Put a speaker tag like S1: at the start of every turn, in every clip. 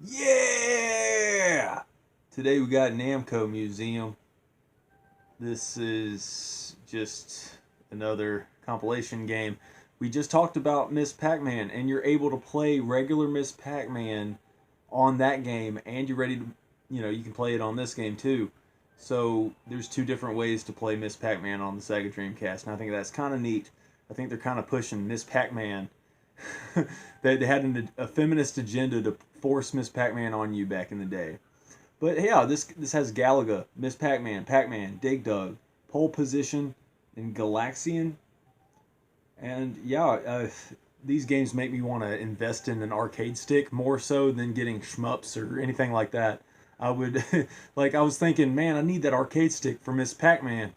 S1: Yeah! Today we got Namco Museum. This is just another compilation game. We just talked about Miss Pac-Man, and you're able to play regular Miss Pac-Man on that game, and you're ready to, you can play it on this game too. So there's two different ways to play Miss Pac-Man on the Sega Dreamcast, and I think that's kind of neat. I think they're kind of pushing Miss Pac-Man. They had a feminist agenda to force Miss Pac-Man on you back in the day. But yeah, this has Galaga, Miss Pac-Man, Pac-Man, Dig Dug, Pole Position, and Galaxian. And yeah, these games make me want to invest in an arcade stick more so than getting shmups or anything like that. I would like I was thinking, man, I need that arcade stick for Miss Pac-Man,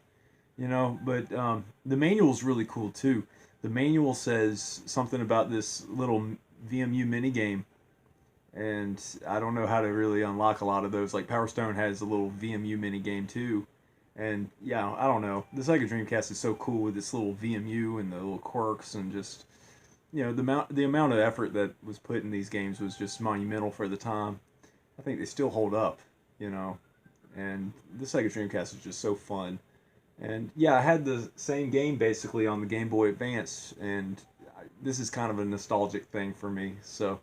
S1: But the manual's really cool too. The manual says something about this little VMU minigame, and I don't know how to really unlock a lot of those. Like Power Stone has a little VMU minigame too, and yeah, I don't know. The Sega Dreamcast is so cool with this little VMU and the little quirks and just the amount of effort that was put in these games was just monumental for the time. I think they still hold up, you know. And the Sega Dreamcast is just so fun. And yeah, I had the same game basically on the Game Boy Advance, and this is kind of a nostalgic thing for me. So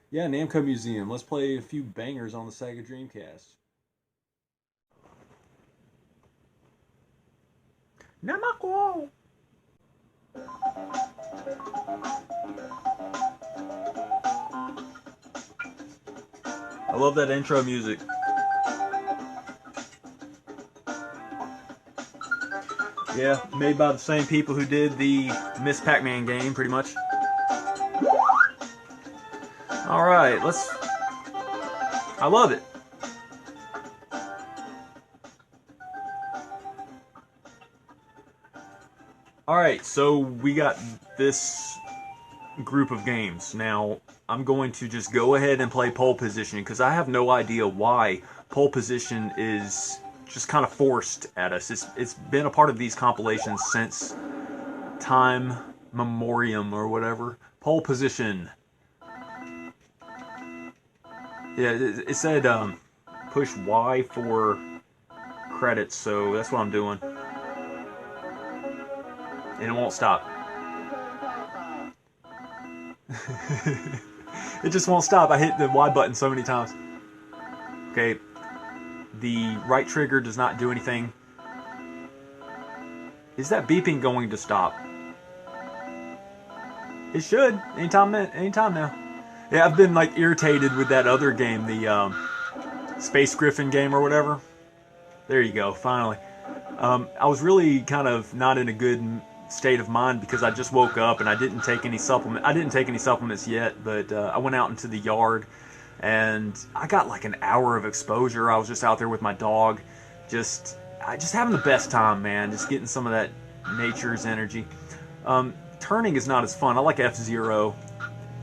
S1: yeah, Namco Museum. Let's play a few bangers on the Sega Dreamcast. Namco. I love that intro music. Yeah, made by the same people who did the Miss Pac-Man game, pretty much. All right, let's. I love it. All right, so we got this group of games. Now, I'm going to just go ahead and play pole position because I have no idea why pole position is just kind of forced at us. It's been a part of these compilations since time memoriam or whatever. Pole position. Yeah, it said push Y for credits, so that's what I'm doing. And it won't stop. It just won't stop. I hit the Y button so many times. Okay, the right trigger does not do anything. Is that beeping going to stop? It should. Anytime now. Yeah, I've been like irritated with that other game, the Space Griffin game or whatever. There you go, finally. I was really kind of not in a good state of mind because I just woke up and I didn't take any supplement. I didn't take any supplements yet, but I went out into the yard and I got like an hour of exposure. I was just out there with my dog, just having the best time, man. Just getting some of that nature's energy. Turning is not as fun. I like F-Zero.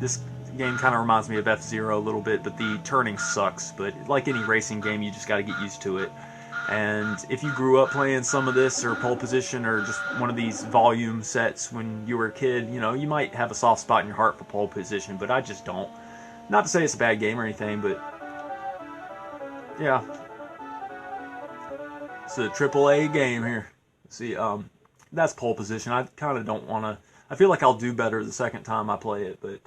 S1: This game kind of reminds me of F-Zero a little bit, but the turning sucks. But like any racing game, you just got to get used to it. And if you grew up playing some of this or pole position or just one of these volume sets when you were a kid, you might have a soft spot in your heart for pole position, but I just don't. Not to say it's a bad game or anything, but yeah, it's a AAA game here. See, that's pole position. I kind of don't want to. I feel like I'll do better the second time I play it, but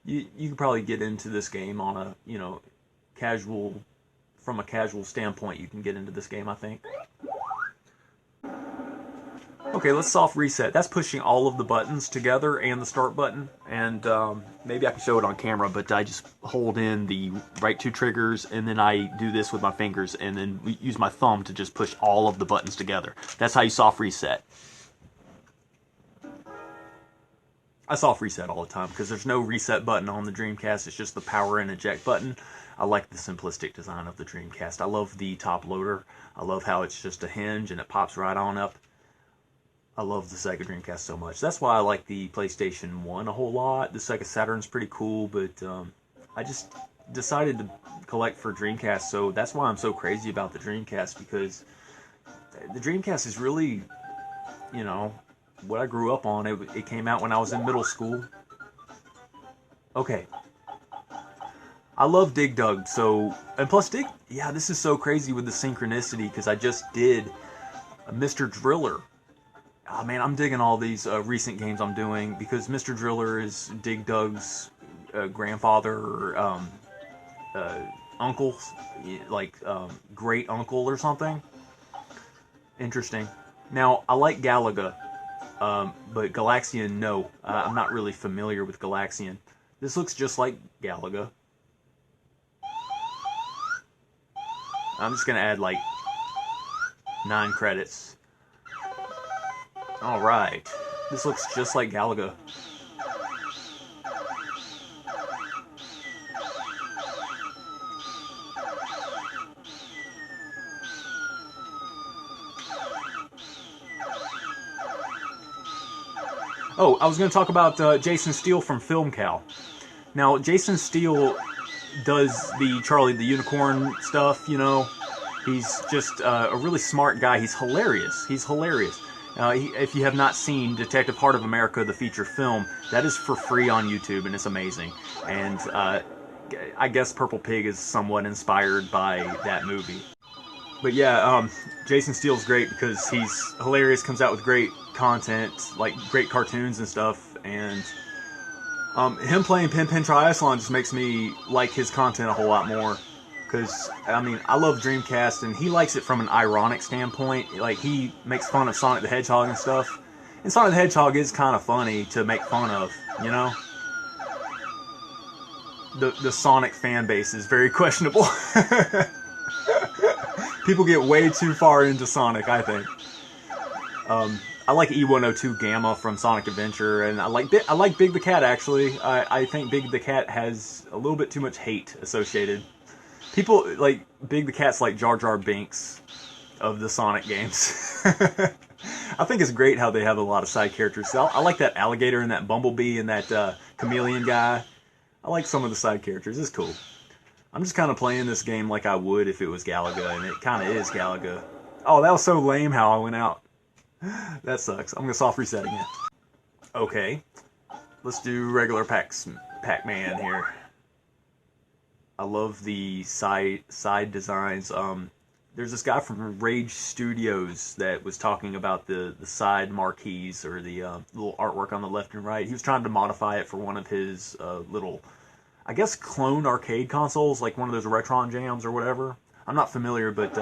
S1: you can probably get into this game on a casual. From a casual standpoint, you can get into this game, I think. Okay, let's soft reset. That's pushing all of the buttons together and the start button. And maybe I can show it on camera, but I just hold in the right two triggers, and then I do this with my fingers, and then use my thumb to just push all of the buttons together. That's how you soft reset. I soft reset all the time because there's no reset button on the Dreamcast. It's just the power and eject button. I like the simplistic design of the Dreamcast. I love the top loader. I love how it's just a hinge and it pops right on up. I love the Sega Dreamcast so much. That's why I like the PlayStation 1 a whole lot. The Sega Saturn's pretty cool, but I just decided to collect for Dreamcast, so that's why I'm so crazy about the Dreamcast, because the Dreamcast is really, what I grew up on. It came out when I was in middle school. Okay. I love Dig Dug, so, and plus yeah, this is so crazy with the synchronicity, because I just did Mr. Driller. Oh man, I'm digging all these recent games I'm doing, because Mr. Driller is Dig Dug's grandfather, or uncle, like great uncle or something. Interesting. Now, I like Galaga, but Galaxian, no. I'm not really familiar with Galaxian. This looks just like Galaga. I'm just gonna add like 9 credits. Alright. This looks just like Galaga. Oh, I was going to talk about Jason Steele from FilmCal. Now, Jason Steele does the Charlie the Unicorn stuff, you know. He's just a really smart guy. He's hilarious. He's hilarious. If you have not seen Detective Heart of America, the feature film, that is for free on YouTube, and it's amazing. And I guess Purple Pig is somewhat inspired by that movie. But yeah, Jason Steele's great because he's hilarious, comes out with great content, like great cartoons and stuff, and him playing Pin Pin Triathlon just makes me like his content a whole lot more. Because, I mean, I love Dreamcast, and he likes it from an ironic standpoint. Like, he makes fun of Sonic the Hedgehog and stuff. And Sonic the Hedgehog is kind of funny to make fun of, you know? The Sonic fan base is very questionable. People get way too far into Sonic, I think. I like E102 Gamma from Sonic Adventure, and I like Big the Cat, actually. I think Big the Cat has a little bit too much hate associated. People, like, Big the Cat's like Jar Jar Binks of the Sonic games. I think it's great how they have a lot of side characters. I like that alligator and that bumblebee and that chameleon guy. I like some of the side characters. It's cool. I'm just kind of playing this game like I would if it was Galaga, and it kind of is Galaga. Oh, that was so lame how I went out. That sucks. I'm going to soft reset again. Okay. Let's do regular Pac-Man here. I love the side designs. There's this guy from Rage Studios that was talking about the side marquees, or the little artwork on the left and right. He was trying to modify it for one of his little, I guess, clone arcade consoles, like one of those Retron Jams or whatever. I'm not familiar, but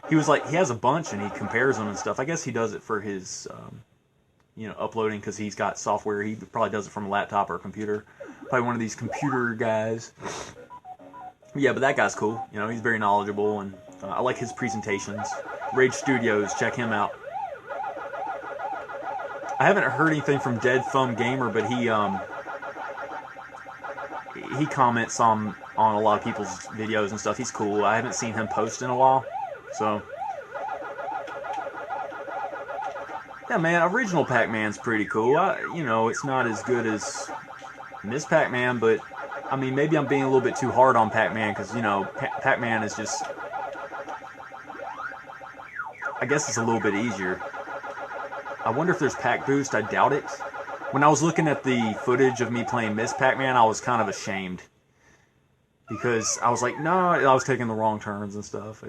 S1: he was like, he has a bunch and he compares them and stuff. I guess he does it for his, uploading, because he's got software. He probably does it from a laptop or a computer. Probably one of these computer guys. Yeah, but that guy's cool. You know, he's very knowledgeable, and I like his presentations. Rage Studios, check him out. I haven't heard anything from Dead Thumb Gamer, but he comments on a lot of people's videos and stuff. He's cool. I haven't seen him post in a while, so yeah, man. Original Pac-Man's pretty cool. It's not as good as Miss Pac-Man, but I mean, maybe I'm being a little bit too hard on Pac-Man, because, Pac-Man is just, I guess it's a little bit easier. I wonder if there's Pac Boost. I doubt it. When I was looking at the footage of me playing Miss Pac-Man, I was kind of ashamed, because I was like, no, I was taking the wrong turns and stuff.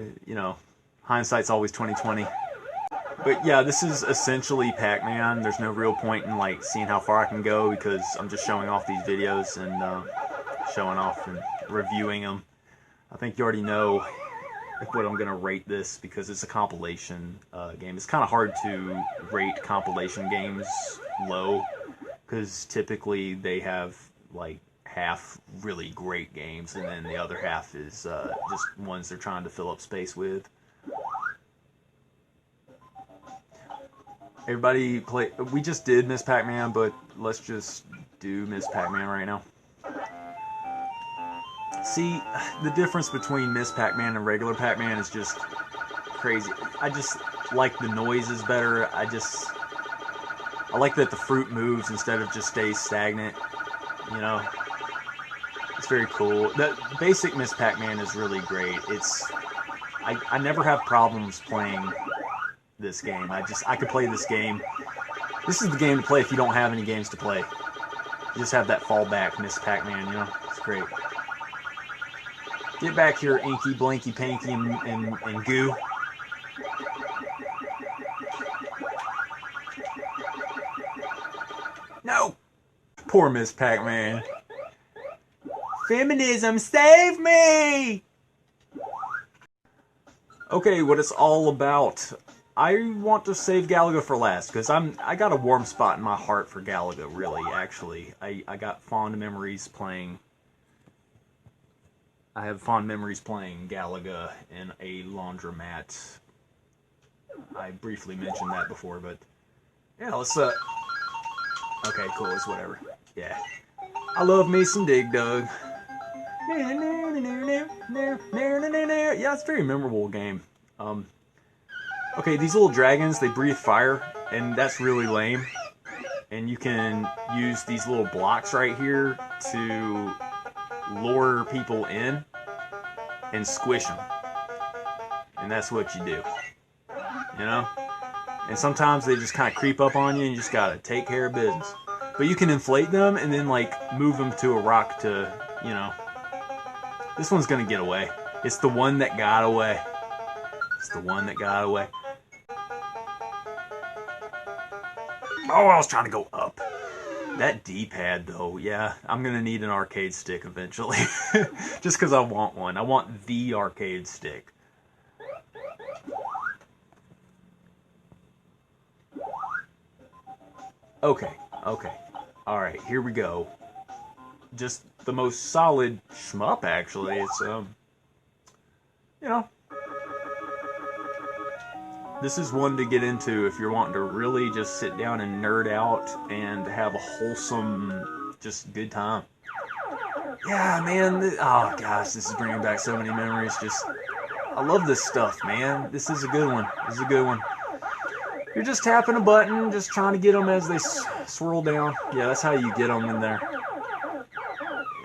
S1: Hindsight's always 20/20. But yeah, this is essentially Pac-Man. There's no real point in like seeing how far I can go, because I'm just showing off these videos and showing off and reviewing them. I think you already know what I'm gonna rate this, because it's a compilation game. It's kind of hard to rate compilation games low, because typically they have like half really great games, and then the other half is just ones they're trying to fill up space with. Everybody play. We just did Miss Pac-Man, but let's just do Miss Pac-Man right now. See, the difference between Miss Pac-Man and regular Pac-Man is just crazy. I just like the noises better. I like that the fruit moves instead of just stays stagnant. It's very cool. The basic Miss Pac-Man is really great. I never have problems playing this game. I could play this game. This is the game to play if you don't have any games to play. You just have that fallback Miss Pac-Man, It's great. Get back here, Inky, Blinky, Panky, and Goo. No! Poor Miss PacMan. Feminism, save me! Okay, what it's all about. I want to save Galaga for last, because I got a warm spot in my heart for Galaga, really, actually. I got fond memories playing... I have fond memories playing Galaga in a laundromat. I briefly mentioned that before, but... Yeah, let's, okay, cool, it's whatever. Yeah. I love me some Dig Dug. Yeah, it's a very memorable game. Okay, these little dragons, they breathe fire, and that's really lame. And you can use these little blocks right here to lure people in and squish them. And that's what you do. You know? And sometimes they just kind of creep up on you and you just gotta take care of business. But you can inflate them and then, like, move them to a rock to, you know... This one's gonna get away. It's the one that got away. It's the one that got away. Oh, I was trying to go up. That D-pad, though, yeah, I'm gonna need an arcade stick eventually. Just because I want one. I want the arcade stick. Okay, okay. Alright, here we go. Just the most solid shmup, actually. It's, you know. This is one to get into if you're wanting to really just sit down and nerd out and have a wholesome, just good time. Yeah, man. Oh, gosh, this is bringing back so many memories. Just, I love this stuff, man. This is a good one. This is a good one. You're just tapping a button, just trying to get them as they swirl down. Yeah, that's how you get them in there.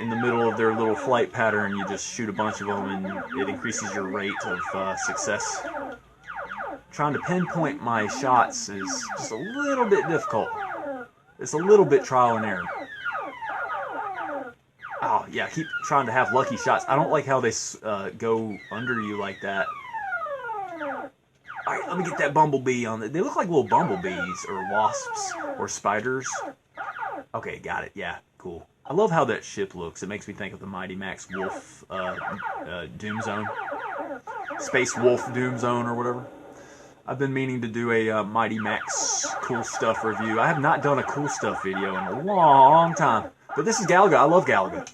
S1: In the middle of their little flight pattern, you just shoot a bunch of them and it increases your rate of success. Trying to pinpoint my shots is just a little bit difficult. It's a little bit trial and error. Oh, yeah, keep trying to have lucky shots. I don't like how they go under you like that. Alright, let me get that bumblebee on it. They look like little bumblebees, or wasps, or spiders. Okay, got it. Yeah, cool. I love how that ship looks. It makes me think of the Mighty Max Wolf Doom Zone. Space Wolf Doom Zone, or whatever. I've been meaning to do a Mighty Max Cool Stuff review. I have not done a Cool Stuff video in a long time. But this is Galaga. I love Galaga.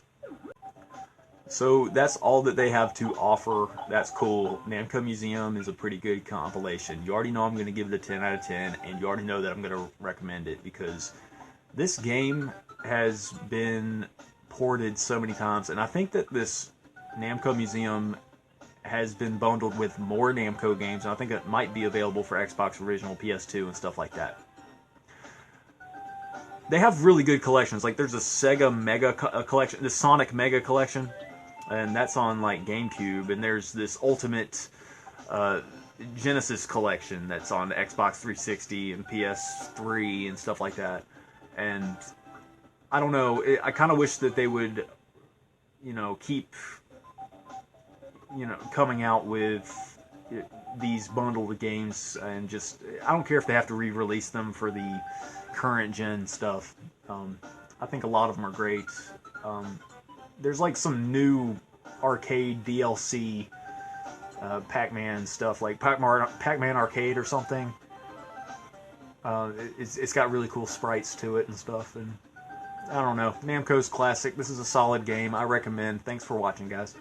S1: So that's all that they have to offer. That's cool. Namco Museum is a pretty good compilation. You already know I'm going to give it a 10 out of 10, and you already know that I'm going to recommend it because this game has been ported so many times, and I think that this Namco Museum has been bundled with more Namco games, and I think it might be available for Xbox Original, PS2, and stuff like that. They have really good collections. Like, there's a Sega Mega collection, the Sonic Mega collection, and that's on, like, GameCube, and there's this Ultimate Genesis collection that's on Xbox 360 and PS3 and stuff like that. And I don't know, I kind of wish that they would, you know, keep, you know, coming out with these bundled games, and just, I don't care if they have to re-release them for the current gen stuff. I think a lot of them are great. There's like some new arcade DLC PacMan stuff, like PacMan Arcade or something. It's got really cool sprites to it and stuff, and I don't know. Namco's classic. This is a solid game. I recommend. Thanks for watching, guys.